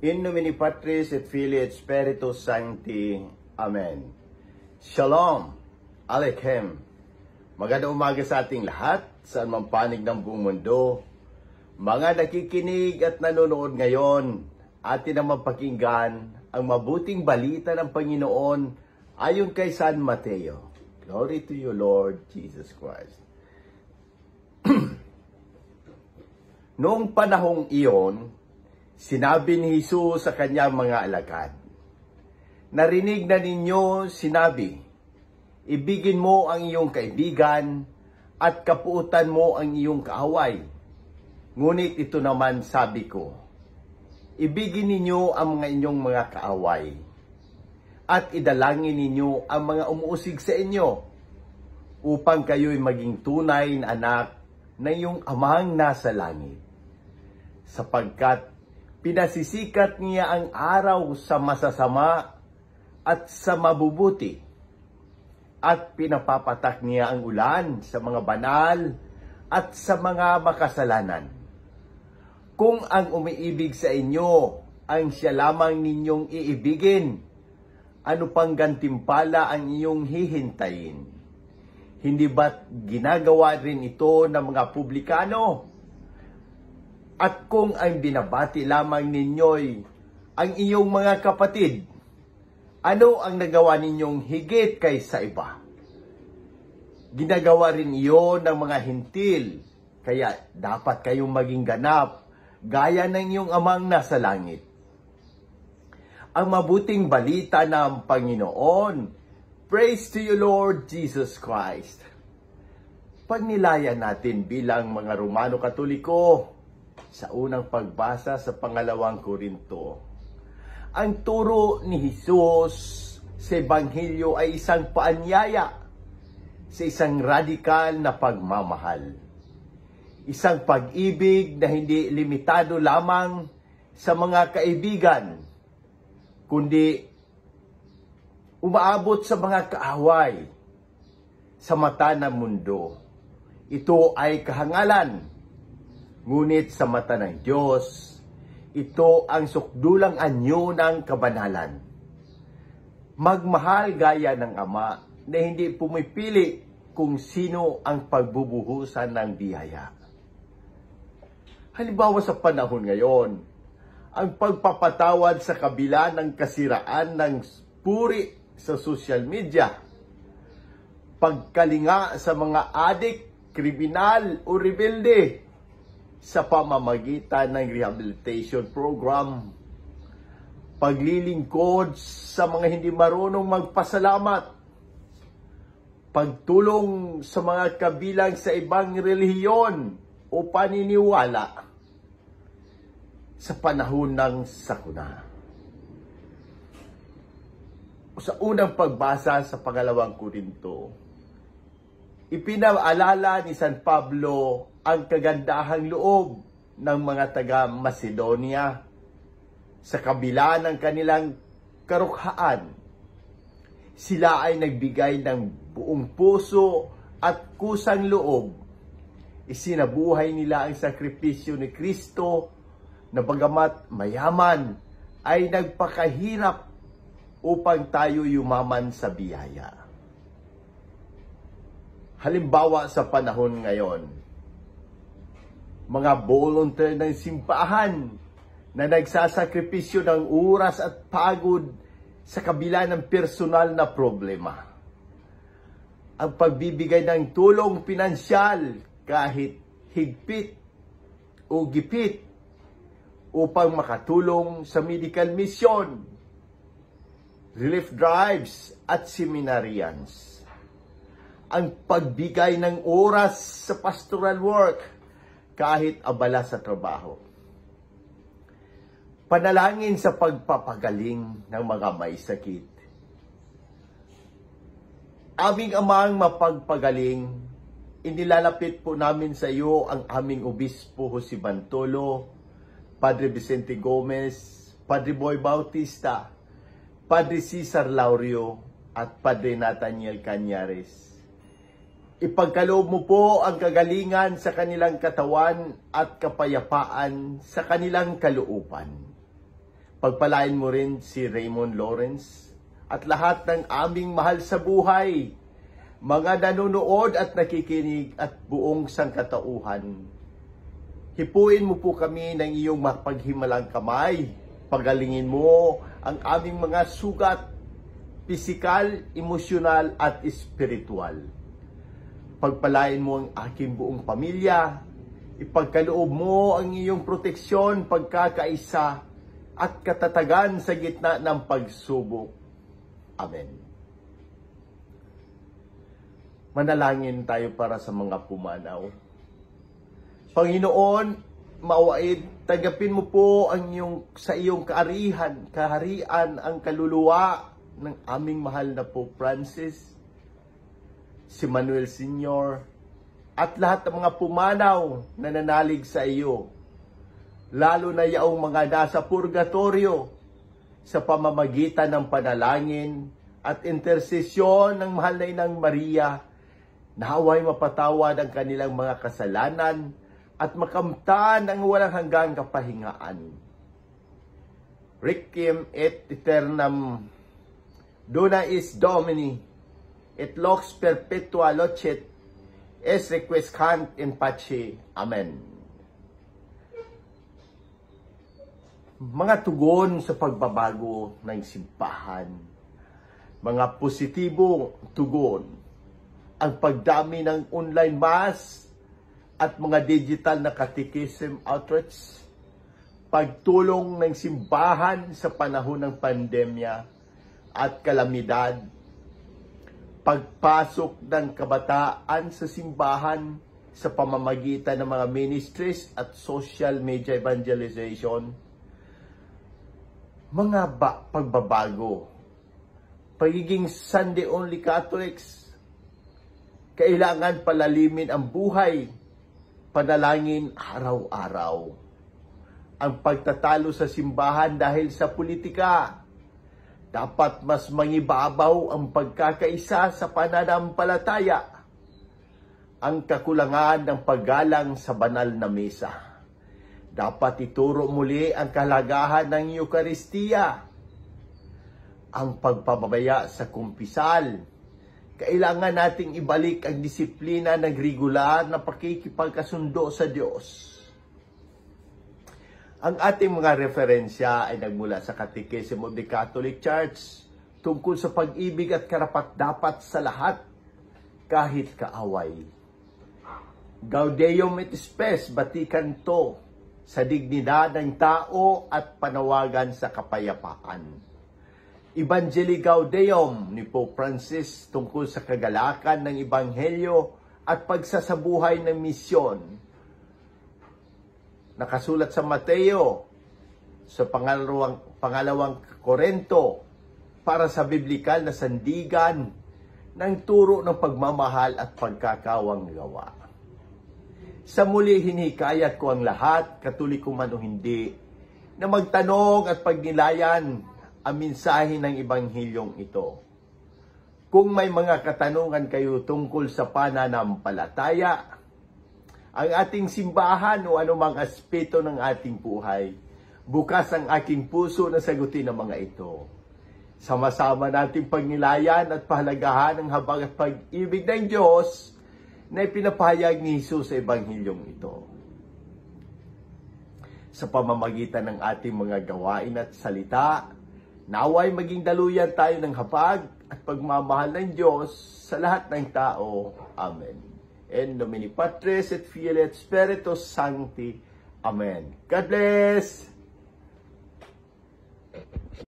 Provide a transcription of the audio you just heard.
In nomine Patris et Filii et Spiritus Sancti. Amen. Shalom Aleichem. Magandang umaga sa ating lahat, saan man panig ng buong mundo. Mga nakikinig at nanonood ngayon, atin ang mapakinggan ang mabuting balita ng Panginoon ayon kay San Mateo. Glory to you, Lord Jesus Christ. Noong panahong iyon, sinabi ni Jesus sa kanyang mga alagad, "Narinig na ninyo sinabi, ibigin mo ang iyong kaibigan at kapuutan mo ang iyong kaaway. Ngunit ito naman sabi ko, ibigin ninyo ang mga inyong mga kaaway at idalangin ninyo ang mga umuusig sa inyo upang kayo'y maging tunay na anak na iyong amang nasa langit. Sapagkat pinasisikat niya ang araw sa masasama at sa mabubuti, at pinapapatak niya ang ulan sa mga banal at sa mga makasalanan. Kung ang umiibig sa inyo ang siya lamang ninyong iibigin, ano pang gantimpala ang iyong hihintayin? Hindi ba't ginagawa rin ito ng mga publikano? At kung ang binabati lamang ninyo'y ang iyong mga kapatid, ano ang nagawa ninyong higit kaysa iba? Ginagawa rin iyon ng mga hintil, kaya dapat kayong maging ganap, gaya ng iyong amang nasa langit." Ang mabuting balita ng Panginoon. Praise to you, Lord Jesus Christ. Pagnilayan natin bilang mga Romano Katoliko sa unang pagbasa sa pangalawang Korinto. Ang turo ni Jesus sa Ebanghelyo ay isang paanyaya sa isang radikal na pagmamahal. Isang pag-ibig na hindi limitado lamang sa mga kaibigan, kundi umaabot sa mga kaaway sa mata ng mundo. Ito ay kahangalan. Ngunit sa mata ng Diyos, ito ang sukdulang anyo ng kabanalan. Magmahal gaya ng Ama na hindi pumipili kung sino ang pagbubuhusan ng biyaya. Halimbawa sa panahon ngayon, ang pagpapatawad sa kabila ng kasiraan ng puri sa social media, pagkalinga sa mga adik, kriminal o rebelde, sa pamamagitan ng rehabilitation program, paglilingkod sa mga hindi marunong magpasalamat, pagtulong sa mga kabilang sa ibang relihiyon o paniniwala sa panahon ng sakuna. Sa unang pagbasa sa pangalawang Korinto, ipinaalala ni San Pablo ang kagandahang loob ng mga taga-Macedonia sa kabila ng kanilang karukhaan. Sila ay nagbigay ng buong puso at kusang loob. Isinabuhay nila ang sakripisyo ni Kristo na bagamat mayaman ay nagpakahirap upang tayo yumaman sa biyaya. Halimbawa sa panahon ngayon, mga volunteer ng simbahan na nagsasakripisyo ng oras at pagod sa kabila ng personal na problema. Ang pagbibigay ng tulong pinansyal kahit higpit o gipit upang makatulong sa medical mission, relief drives at seminarians. Ang pagbigay ng oras sa pastoral work kahit abala sa trabaho. Panalangin sa pagpapagaling ng mga may sakit. Aming Amang mapagpagaling, inilalapit po namin sa iyo ang aming Obispo Jose Bantolo, Padre Vicente Gomez, Padre Boy Bautista, Padre Cesar Laurio, at Padre Nathaniel Cañares. Ipagkaloob mo po ang kagalingan sa kanilang katawan at kapayapaan sa kanilang kalooban. Pagpalain mo rin si Raymond Lawrence at lahat ng aming mahal sa buhay, mga nanonood at nakikinig at buong sangkatauhan. Hipuin mo po kami ng iyong mapaghimalang kamay. Pagalingin mo ang aming mga sugat, pisikal, emosyonal at espiritual. Pagpalain mo ang aking buong pamilya. Ipagkaloob mo ang iyong proteksyon, pagkakaisa at katatagan sa gitna ng pagsubok. Amen. Manalangin tayo para sa mga pumanaw. Panginoon, maawain, tanggapin mo po sa iyong kaharian ang kaluluwa ng aming mahal na Pope Francis, si Manuel Sr., at lahat ng mga pumanaw na nanalig sa iyo, lalo na yaong mga nasa purgatorio, sa pamamagitan ng panalangin at intersesyon ng mahal na Inang Maria, naway mapatawad ang kanilang mga kasalanan at makamtan ang walang hanggang kapahingaan. Requiem et aeternam dona is Domini, et lux perpetua locet, es requiescant in pace. Amen. Mga tugon sa pagbabago ng simbahan. Mga positibong tugon. Ang pagdami ng online mass at mga digital na catechism outreach. Pagtulong ng simbahan sa panahon ng pandemya at kalamidad. Pagpasok ng kabataan sa simbahan sa pamamagitan ng mga ministries at social media evangelization. Mga pagbabago. Pagiging Sunday-only Catholics. Kailangan palalimin ang buhay. Panalangin araw-araw. Ang pagtatalo sa simbahan dahil sa politika. Dapat mas mangibabaw ang pagkakaisa sa pananampalataya. Ang kakulangan ng paggalang sa banal na mesa. Dapat ituro muli ang kahalagahan ng Eucharistia. Ang pagpapabaya sa kumpisal. Kailangan nating ibalik ang disiplina ng regular na pakikipagkasundo sa Diyos. Ang ating mga referensya ay nagmula sa Catechism of the Catholic Church tungkol sa pag-ibig at karapat-dapat sa lahat kahit kaaway. Gaudium et Spes, Vatican II, sa dignidad ng tao at panawagan sa kapayapaan. Evangelii Gaudium ni Pope Francis tungkol sa kagalakan ng Ebanghelyo at pagsasabuhay ng misyon. Nakasulat sa Mateo, sa pangalawang Korinto, para sa biblikal na sandigan ng turo ng pagmamahal at pagkakawang gawa. Sa muli, hinikayat ko ang lahat, Katoliko man o hindi, na magtanong at pagnilayan ang mensahe ng Ebanghilyong ito. Kung may mga katanungan kayo tungkol sa pananampalataya, ang ating simbahan o anumang aspeto ng ating buhay, bukas ang aking puso na sagutin ang mga ito. Sama-sama nating pagnilayan at pahalagahan ang habag at pag-ibig ng Diyos na ipinapahayag ni Jesus sa Ebanghilyong ito. Sa pamamagitan ng ating mga gawain at salita, naway maging daluyan tayo ng habag at pagmamahal ng Diyos sa lahat ng tao. Amen. In nomine Patris et Filii et Spiritus Sancti. Amen. God bless!